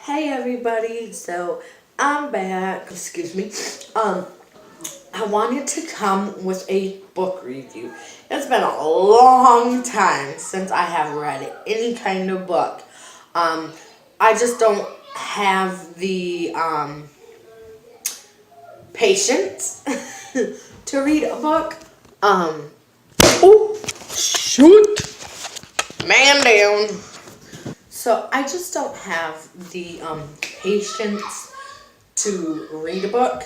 Hey everybody, so I'm back. Excuse me. I wanted to come with a book review. It's been a long time since I have read any kind of book. I just don't have the patience to read a book. Oh, shoot, man down. So I just don't have the patience to read a book.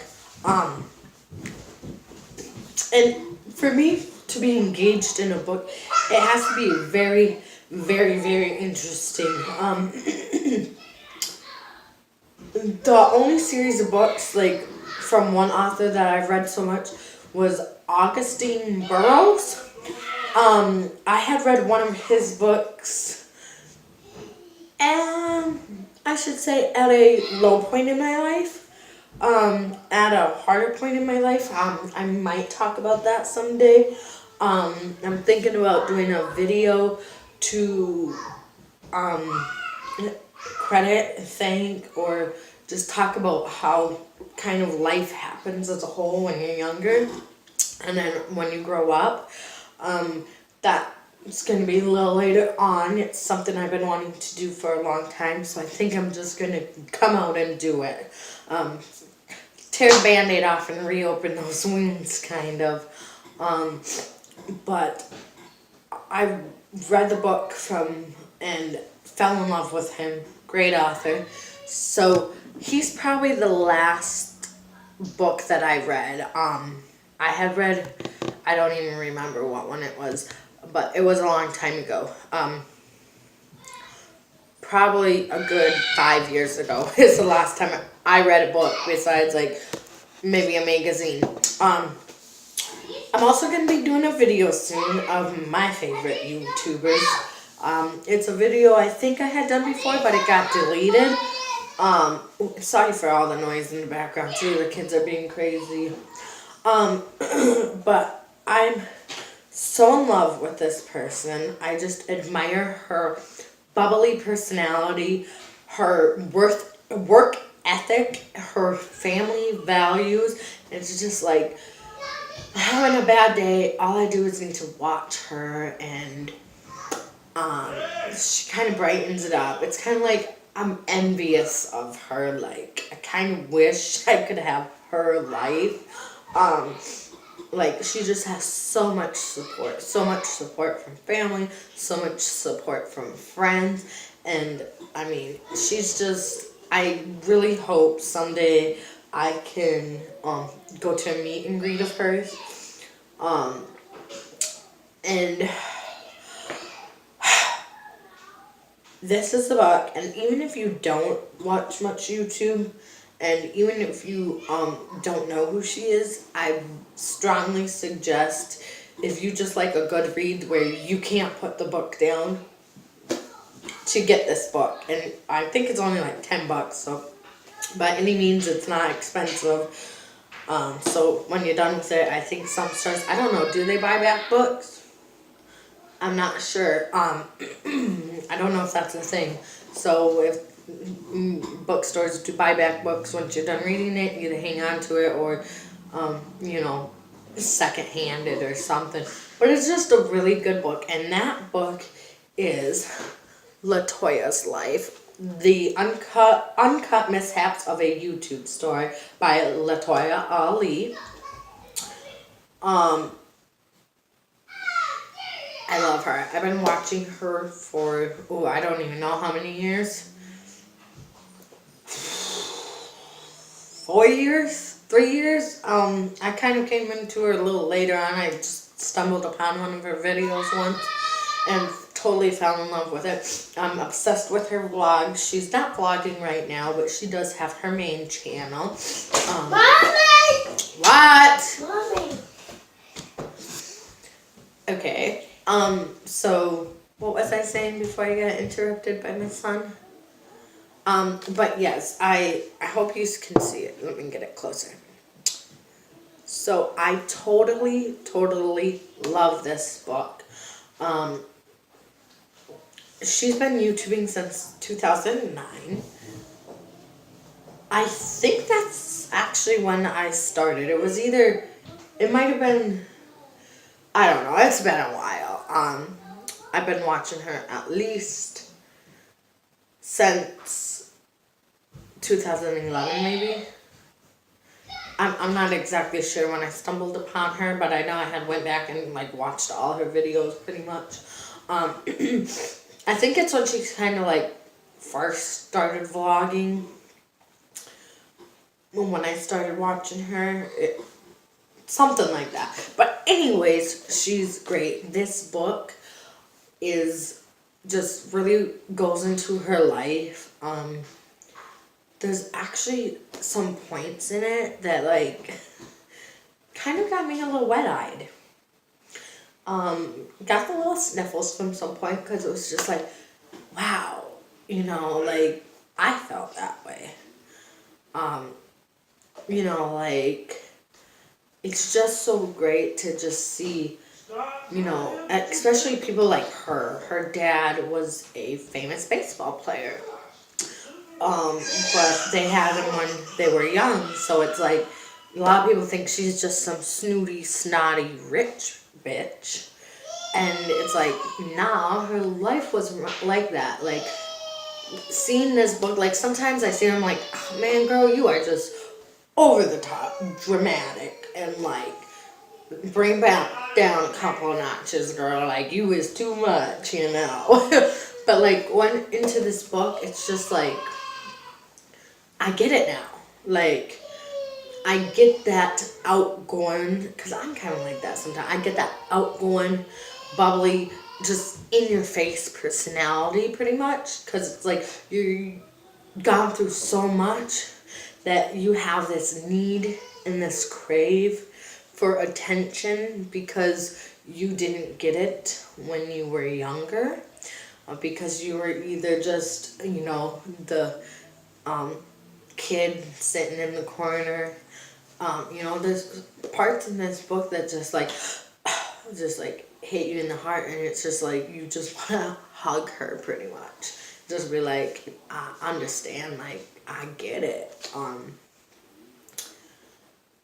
And for me to be engaged in a book, it has to be very, very, very interesting. The only series of books, like, from one author that I've read so much was Augustine Burroughs. I had read one of his books, and I should say at a low point in my life. At a harder point in my life. I might talk about that someday. I'm thinking about doing a video to credit, thank, or just talk about how kind of life happens as a whole when you're younger, and then when you grow up. That's going to be a little later on. It's something I've been wanting to do for a long time, so I think I'm just going to come out and do it. Tear the band-aid off and reopen those wounds, kind of. But I read the book from and fell in love with him. Great author. So he's probably the last book that I read. I had read, I don't even remember what one it was, but it was a long time ago. Probably a good 5 years ago is the last time I read a book, besides like maybe a magazine. I'm also going to be doing a video soon of my favorite YouTubers. It's a video I think I had done before, but it got deleted. Sorry for all the noise in the background too, the kids are being crazy. But I'm so in love with this person. I just admire her bubbly personality, her work ethic, her family values. It's just like, having a bad day, all I do is need to watch her, and she kind of brightens it up. It's kind of like I'm envious of her. Like, I kind of wish I could have her life. Like, she just has so much support from family, so much support from friends, and I mean, she's just, I really hope someday I can go to a meet and greet of hers. And this is the book, and even if you don't watch much YouTube, and even if you don't know who she is, I strongly suggest, if you just like a good read where you can't put the book down, to get this book. And I think it's only like $10, so by any means it's not expensive. So when you're done with it, I think some stores, I don't know, do they buy back books? I'm not sure. I don't know if that's a thing. So if bookstores do buy back books, once you're done reading it, you either hang on to it or, second-hand it or something. But it's just a really good book, and that book is LaToya's Life, the uncut mishaps of a YouTube story by LaToya Ali. I love her. I've been watching her for, I don't even know how many years. 4 years? 3 years? I kind of came into her a little later on. I just stumbled upon one of her videos once and totally fell in love with it. I'm obsessed with her vlogs. She's not vlogging right now, but she does have her main channel. Mommy! What? Mommy! Okay. So what was I saying before I got interrupted by my son? But yes, I hope you can see it. Let me get it closer. So I totally love this book. She's been YouTubing since 2009. I think that's actually when I started. It was either, it might have been, I don't know, it's been a while. I've been watching her at least since 2011 maybe. I'm not exactly sure when I stumbled upon her, but I know I had went back and like watched all her videos pretty much. I think it's when she kind of like first started vlogging. When I started watching her, something like that. But anyways, she's great. This book is just really goes into her life. There's actually some points in it that like kind of got me a little wet-eyed. Got the little sniffles from some point because it was just like, wow, you know, like I felt that way. You know, like it's just so great to just see, you know, especially people like her. Her dad was a famous baseball player. But they had him when they were young, so it's like a lot of people think she's just some snooty, snotty, rich bitch. And it's like, nah, her life was like that. Like, seeing this book, like, sometimes I see her, I'm like, oh, man, girl, you are just over the top, dramatic, and like, bring back down a couple of notches, girl. Like, you is too much, you know. But like, when into this book, it's just like, I get it now. Like, I get that outgoing, because I'm kind of like that sometimes. I get that outgoing, bubbly, just in your face personality pretty much. Because it's like you've gone through so much that you have this need and this crave for attention because you didn't get it when you were younger. Because you were either just, you know, the kid sitting in the corner. You know, there's parts in this book that just like hit you in the heart, and it's just like you just want to hug her pretty much. Just be like, I understand, like I get it.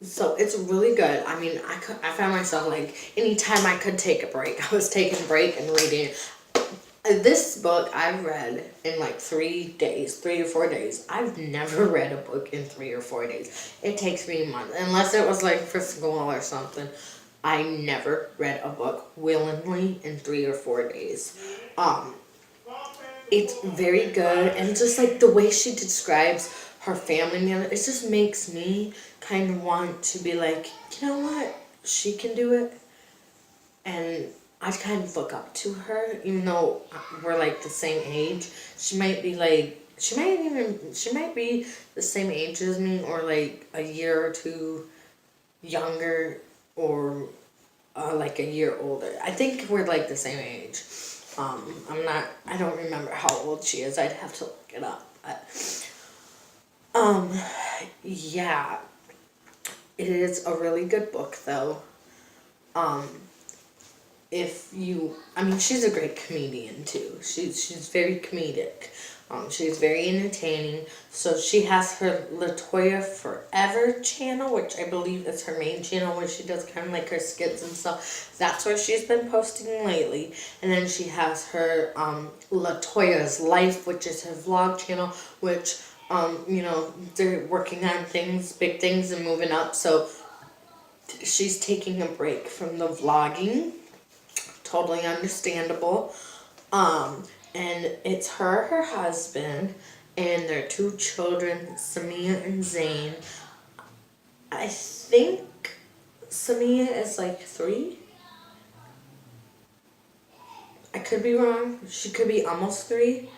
So it's really good. I mean, I found myself like anytime I could take a break, I was taking a break and reading. This book I read in like 3 days, 3 or 4 days. I've never read a book in 3 or 4 days. It takes me months, unless it was like for school or something. I never read a book willingly in 3 or 4 days. It's very good, and just like the way she describes her family, it just makes me kind of want to be like, you know what, she can do it. And I kind of look up to her, even though we're like the same age. She might be the same age as me, or like a year or two younger, or like a year older. I think we're like the same age. I don't remember how old she is. I'd have to look it up. But, yeah, it is a really good book though. She's a great comedian too. She's very comedic. She's very entertaining. So she has her LaToya's Forever channel, which I believe is her main channel, where she does kind of like her skits and stuff. That's where she's been posting lately. And then she has her LaToya's Life, which is her vlog channel, which you know, they're working on things, big things, and moving up. So she's taking a break from the vlogging. Totally understandable. And it's her husband, and their 2 children, Samia and Zane. I think Samia is like 3. I could be wrong. She could be almost 3.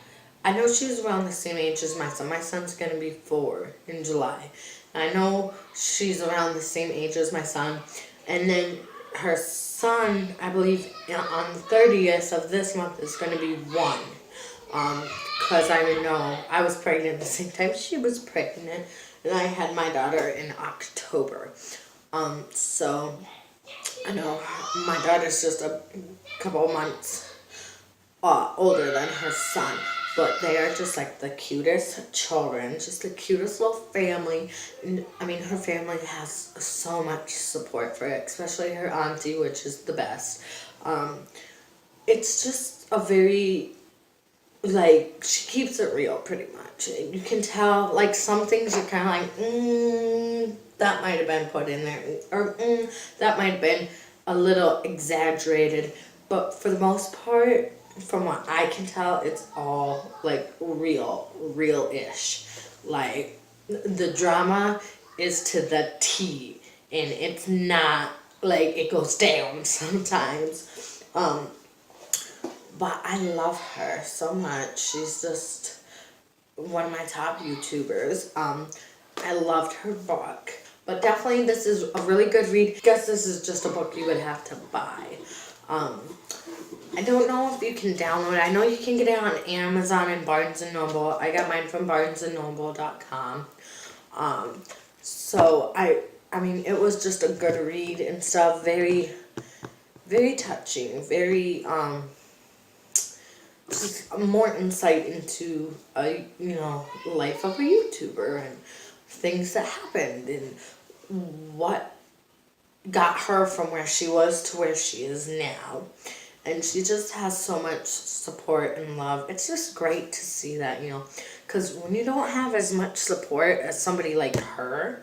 I know she's around the same age as my son. My son's going to be 4 in July. I know she's around the same age as my son. And then her son, I believe, on the 30th of this month is going to be 1. Because I know I was pregnant at the same time she was pregnant. And I had my daughter in October. So I know my daughter's just a couple months older than her son. but they are just like the cutest children, just the cutest little family. And, I mean, her family has so much support for it, especially her auntie, which is the best. It's just a very, like, she keeps it real pretty much. You can tell, like, some things you're kind of like, that might have been put in there, or that might have been a little exaggerated, but for the most part, from what I can tell, it's all like real-ish. Like, the drama is to the T, and it's not like it goes down sometimes. But I love her so much. She's just one of my top YouTubers. I loved her book. But definitely this is a really good read. I guess this is just a book you would have to buy. I don't know if you can download it. I know you can get it on Amazon and Barnes & Noble. I got mine from barnesandnoble.com. So I mean, it was just a good read and stuff. Very, very touching. Very, just more insight into life of a YouTuber and things that happened and what got her from where she was to where she is now. And she just has so much support and love. It's just great to see that, because when you don't have as much support as somebody like her,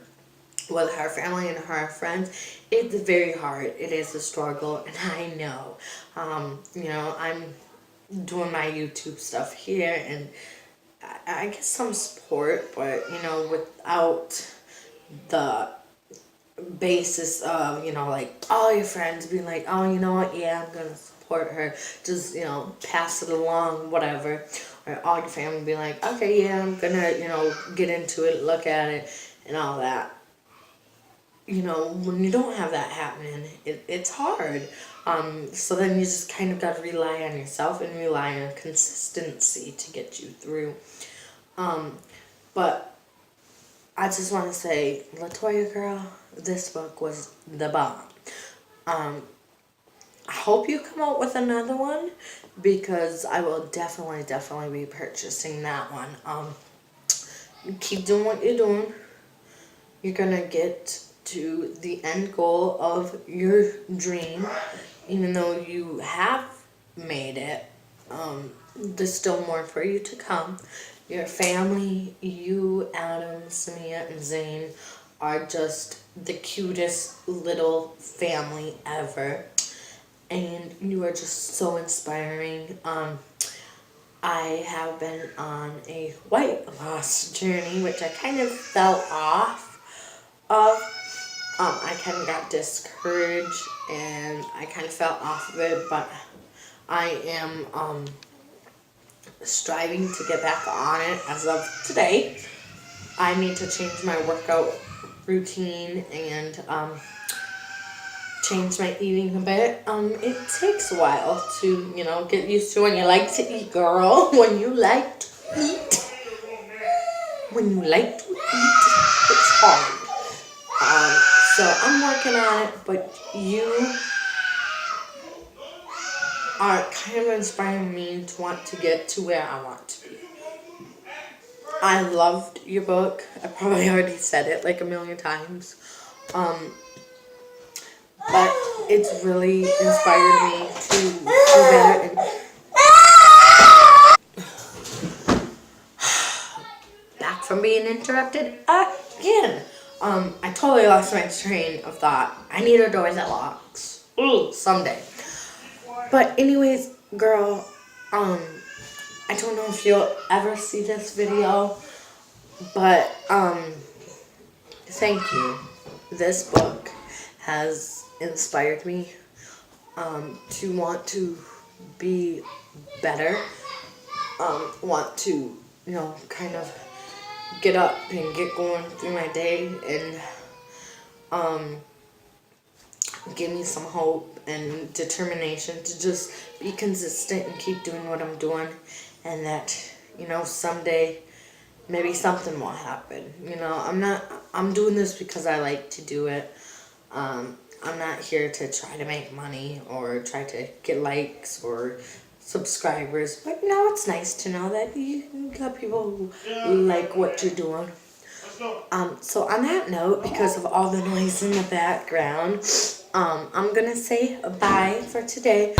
with her family and her friends, it's very hard. It is a struggle, and I know. I'm doing my YouTube stuff here, and I get some support, but without the basis of like all your friends being like, oh, you know what, yeah, I'm gonna support her, just pass it along, whatever, or all your family being like, okay, yeah, I'm gonna get into it, look at it, and all that. When you don't have that happening, it's hard. So then you just kind of got to rely on yourself and rely on consistency to get you through. But I just want to say, LaToya girl, this book was the bomb. I hope you come out with another one, because I will definitely be purchasing that one. Keep doing what you're doing. You're gonna get to the end goal of your dream, even though you have made it. There's still more for you to come. Your family, you, Adam, Samia, and Zane, are just the cutest little family ever, and you are just so inspiring. I have been on a weight loss journey, which I kind of fell off of. I kind of got discouraged and I kind of fell off of it, but I am striving to get back on it as of today. I need to change my workout routine and change my eating a bit. It takes a while to, get used to when you like to eat, girl. When you like to eat. It's hard. So I'm working on it, but you are kind of inspiring me to want to get to where I want to be. I loved your book. I probably already said it like a million times. But it's really inspired me to do better. And back from being interrupted again. I totally lost my train of thought. I need a door that locks. Ooh, someday. But anyways, girl, I don't know if you'll ever see this video, but thank you. This book has inspired me to want to be better, want to, kind of get up and get going through my day, and give me some hope and determination to just be consistent and keep doing what I'm doing, and that, someday maybe something will happen. I'm doing this because I like to do it. I'm not here to try to make money or try to get likes or subscribers. But no, it's nice to know that you got people who like what you're doing. So on that note, because of all the noise in the background, I'm gonna say bye for today.